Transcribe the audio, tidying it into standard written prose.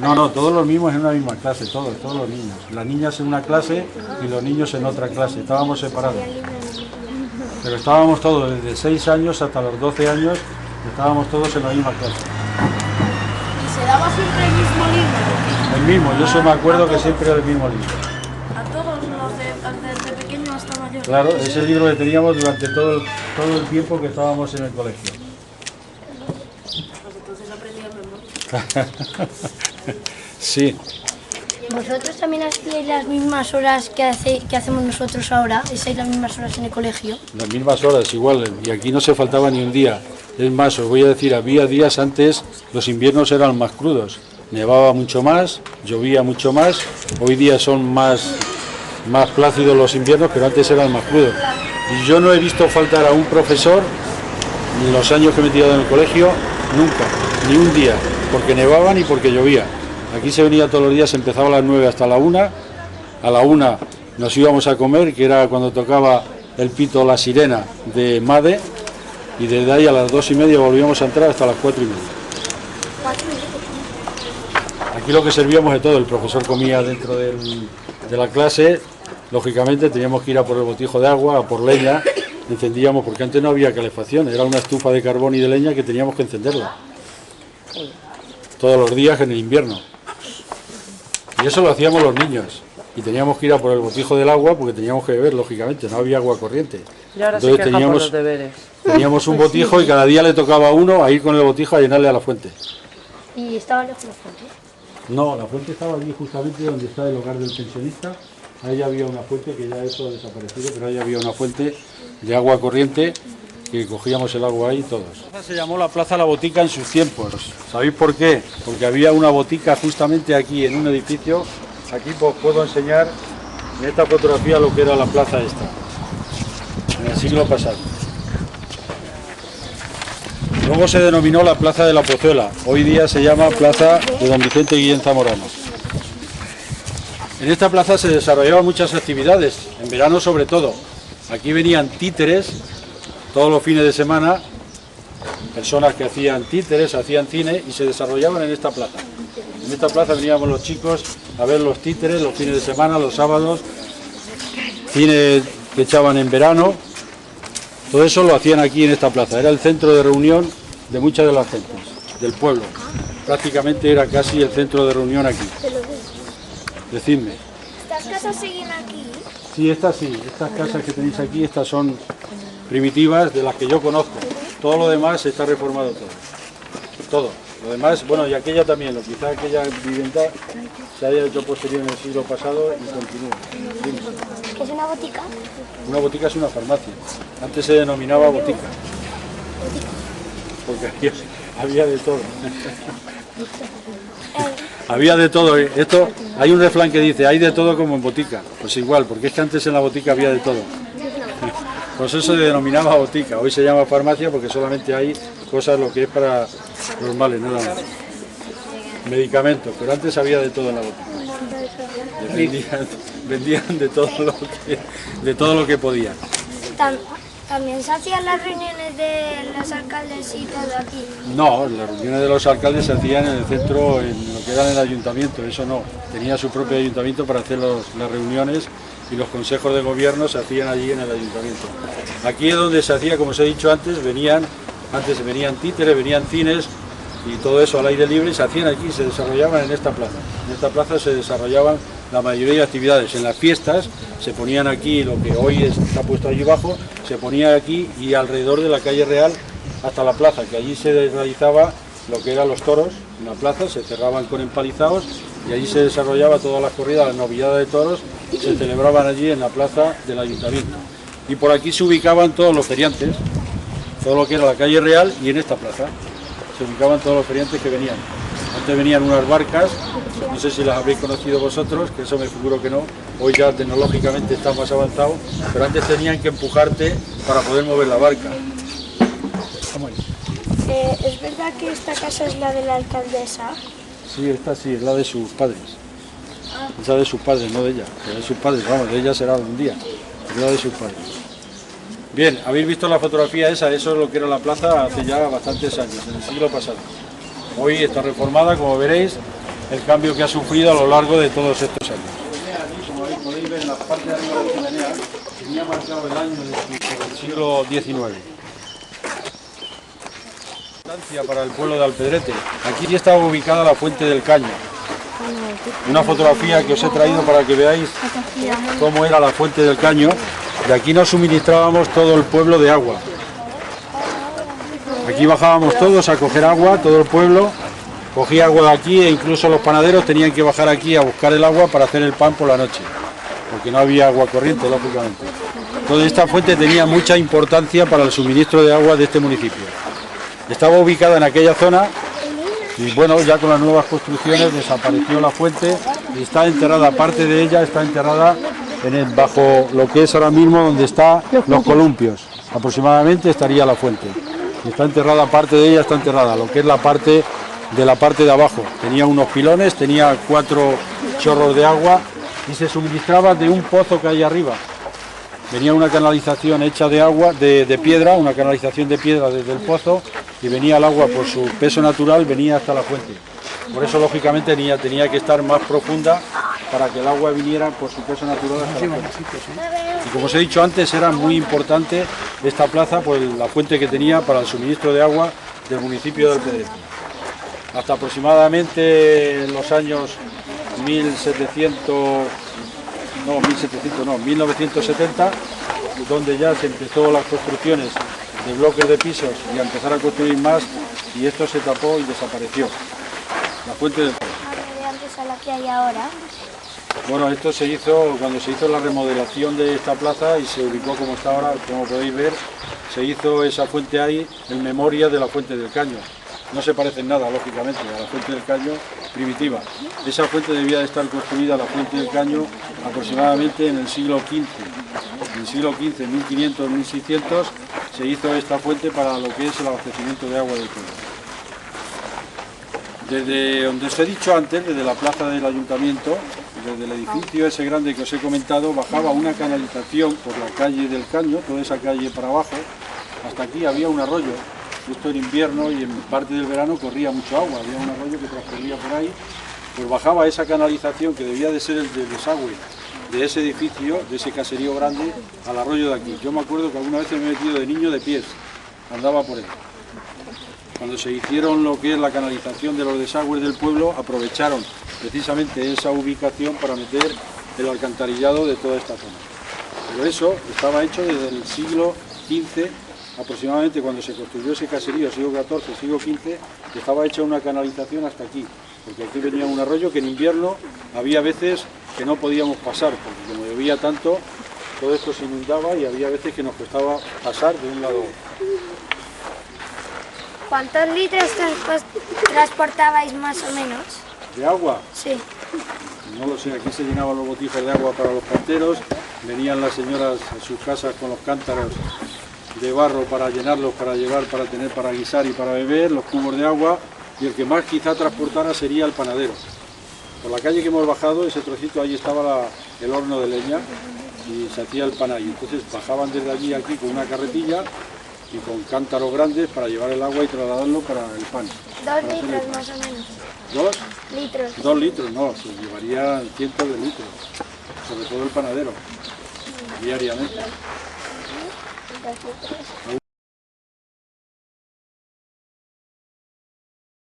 No, no, todos los mismos en una misma clase, todos los niños. Las niñas en una clase y los niños en otra clase, estábamos separados. Pero estábamos todos, desde 6 años hasta los 12 años, estábamos todos en la misma clase. ¿Y se daba siempre el mismo libro? El mismo, yo solo me acuerdo que siempre era el mismo libro. A todos los desde pequeño hasta mayor. Claro, ese libro que teníamos durante todo el tiempo que estábamos en el colegio. Pues entonces aprendí a memoria. Sí. ¿Vosotros también hacíais las mismas horas que hacemos nosotros ahora? ¿Hacéis las mismas horas en el colegio? Las mismas horas, igual, y aquí no se faltaba ni un día. Es más, os voy a decir, había días antes, los inviernos eran más crudos. Nevaba mucho más, llovía mucho más, hoy día son más plácidos los inviernos, pero antes eran más crudos. Y yo no he visto faltar a un profesor, en los años que me he tirado en el colegio, nunca, ni un día, porque nevaba ni porque llovía. Aquí se venía todos los días, empezaba a las 9 hasta la 1, a la 1 nos íbamos a comer, que era cuando tocaba el pito La Sirena de Made, y desde ahí a las 2:30 volvíamos a entrar hasta las 4:30. Aquí lo que servíamos de todo, el profesor comía dentro de la clase, lógicamente teníamos que ir a por el botijo de agua, a por leña, encendíamos, porque antes no había calefacción, era una estufa de carbón y de leña que teníamos que encenderla. Todos los días en el invierno. Y eso lo hacíamos los niños. Y teníamos que ir a por el botijo del agua porque teníamos que beber, lógicamente, no había agua corriente. Y ahora entonces se quejan por los deberes. Teníamos un botijo y cada día le tocaba a uno a ir con el botijo a llenarle a la fuente. ¿Y estaba lejos la fuente? No, la fuente estaba allí justamente donde está el hogar del pensionista. Ahí había una fuente, que ya eso ha desaparecido, pero ahí había una fuente de agua corriente que cogíamos el agua ahí todos. La plaza se llamó la Plaza La Botica en sus tiempos. ¿Sabéis por qué? Porque había una botica justamente aquí en un edificio. Aquí os puedo enseñar en esta fotografía lo que era la plaza esta, en el siglo pasado. Luego se denominó la Plaza de la Pozuela. Hoy día se llama Plaza de Don Vicente Guillén Zamorano. En esta plaza se desarrollaban muchas actividades, en verano sobre todo. Aquí venían títeres todos los fines de semana, personas que hacían títeres, hacían cine y se desarrollaban en esta plaza. En esta plaza veníamos los chicos a ver los títeres los fines de semana, los sábados, cine que echaban en verano. Todo eso lo hacían aquí en esta plaza, era el centro de reunión de muchas de las gentes del pueblo. Prácticamente era casi el centro de reunión aquí. Decidme. ¿Estas casas siguen aquí? Sí, estas casas que tenéis aquí, estas son primitivas de las que yo conozco. Todo lo demás está reformado todo. Lo demás, bueno, y aquella también, quizá aquella vivienda se haya hecho posterior en el siglo pasado y continúa. ¿Qué es una botica? Una botica es una farmacia. Antes se denominaba botica. Porque había de todo. Había de todo. Esto, hay un refrán que dice, hay de todo como en botica. Pues igual, porque es que antes en la botica había de todo. Pues eso se denominaba botica. Hoy se llama farmacia porque solamente hay cosas lo que es para normales, nada más. Medicamentos, pero antes había de todo en la botica. Vendían de todo lo que podían. ¿También se hacían las reuniones de los alcaldes y todo aquí? No, las reuniones de los alcaldes se hacían en el centro, en lo que era el ayuntamiento, eso no. Tenía su propio ayuntamiento para hacer las reuniones y los consejos de gobierno se hacían allí en el ayuntamiento. Aquí es donde se hacía, como os he dicho antes venían títeres, venían cines y todo eso al aire libre y se hacían aquí, se desarrollaban en esta plaza. En esta plaza se desarrollaban la mayoría de actividades. En las fiestas se ponían aquí, lo que hoy está puesto allí abajo, se ponía aquí y alrededor de la calle Real hasta la plaza, que allí se realizaba lo que eran los toros en la plaza, se cerraban con empalizados y allí se desarrollaba todas las corridas, las novilladas de toros, se celebraban allí en la plaza del ayuntamiento. Y por aquí se ubicaban todos los feriantes, todo lo que era la calle Real y en esta plaza se ubicaban todos los feriantes que venían. Antes venían unas barcas, no sé si las habréis conocido vosotros, que eso me figuro que no, hoy ya tecnológicamente está más avanzado, pero antes tenían que empujarte para poder mover la barca. ¿Es verdad que esta casa es la de la alcaldesa? Sí, esta sí, es la de sus padres. Es la de sus padres, no de ella, la de sus padres, vamos, de ella será un día, es la de sus padres. Bien, habéis visto la fotografía esa, eso es lo que era la plaza hace ya bastantes años, en el siglo pasado. Hoy está reformada, como veréis, el cambio que ha sufrido a lo largo de todos estos años. Como podéis ver en la parte de arriba de la chimenea, tenía marcado el año del siglo XIX. Para el pueblo de Alpedrete. Aquí estaba ubicada la fuente del Caño. Una fotografía que os he traído para que veáis cómo era la fuente del Caño. De aquí nos suministrábamos todo el pueblo de agua. Aquí bajábamos todos a coger agua, todo el pueblo cogía agua de aquí e incluso los panaderos tenían que bajar aquí a buscar el agua para hacer el pan por la noche, porque no había agua corriente, lógicamente. Entonces esta fuente tenía mucha importancia para el suministro de agua de este municipio. Estaba ubicada en aquella zona y bueno, ya con las nuevas construcciones desapareció la fuente y está enterrada, parte de ella está enterrada bajo lo que es ahora mismo donde están los columpios. Aproximadamente estaría la fuente. Y está enterrada, parte de ella está enterrada, lo que es la parte de abajo. Tenía unos pilones, tenía 4 chorros de agua y se suministraba de un pozo que hay arriba. Venía una canalización hecha de agua, de piedra, una canalización de piedra desde el pozo y venía el agua por su peso natural, venía hasta la fuente. Por eso lógicamente tenía que estar más profunda para que el agua viniera por su peso natural hasta la fuente. Y como os he dicho antes, era muy importante esta plaza por la fuente que tenía para el suministro de agua del municipio de Alpedrete. Hasta aproximadamente en los años 1970, donde ya se empezó las construcciones de bloques de pisos y a empezar a construir más, y esto se tapó y desapareció. La fuente del Caño. ¿De antes a la que hay ahora? Bueno, esto se hizo cuando se hizo la remodelación de esta plaza y se ubicó como está ahora, como podéis ver, se hizo esa fuente ahí en memoria de la fuente del Caño. No se parece en nada, lógicamente, a la fuente del Caño primitiva. Esa fuente debía de estar construida, la fuente del Caño, aproximadamente en el siglo XV. En el siglo XV, 1500, 1600, se hizo esta fuente para lo que es el abastecimiento de agua del pueblo. Desde donde os he dicho antes, desde la plaza del ayuntamiento, desde el edificio ese grande que os he comentado, bajaba una canalización por la calle del Caño, toda esa calle para abajo. Hasta aquí había un arroyo. Esto en invierno y en parte del verano corría mucho agua, había un arroyo que transcurría por ahí, pues bajaba esa canalización que debía de ser el desagüe de ese edificio, de ese caserío grande, al arroyo de aquí. Yo me acuerdo que alguna vez me he metido de niño de pies, andaba por él. Cuando se hicieron lo que es la canalización de los desagües del pueblo, aprovecharon precisamente esa ubicación para meter el alcantarillado de toda esta zona. Pero eso estaba hecho desde el siglo XV, aproximadamente cuando se construyó ese caserío, siglo XIV, siglo XV, estaba hecha una canalización hasta aquí, porque aquí venía un arroyo que en invierno había veces que no podíamos pasar, porque como llovía tanto, todo esto se inundaba y había veces que nos costaba pasar de un lado a otro. ¿Cuántos litros transportabais más o menos? ¿De agua? Sí. No lo sé, aquí se llenaban los botijos de agua para los canteros, venían las señoras a sus casas con los cántaros de barro para llenarlos, para llevar, para tener, para guisar y para beber, los cubos de agua, y el que más quizá transportara sería el panadero. Por la calle que hemos bajado, ese trocito, ahí estaba el horno de leña y se hacía el pan ahí. Entonces bajaban desde allí aquí con una carretilla y con cántaros grandes para llevar el agua y trasladarlo para el pan. 2 litros más o menos. ¿2? Litros. 2 litros, no, se llevaría cientos de litros, sobre todo el panadero, diariamente.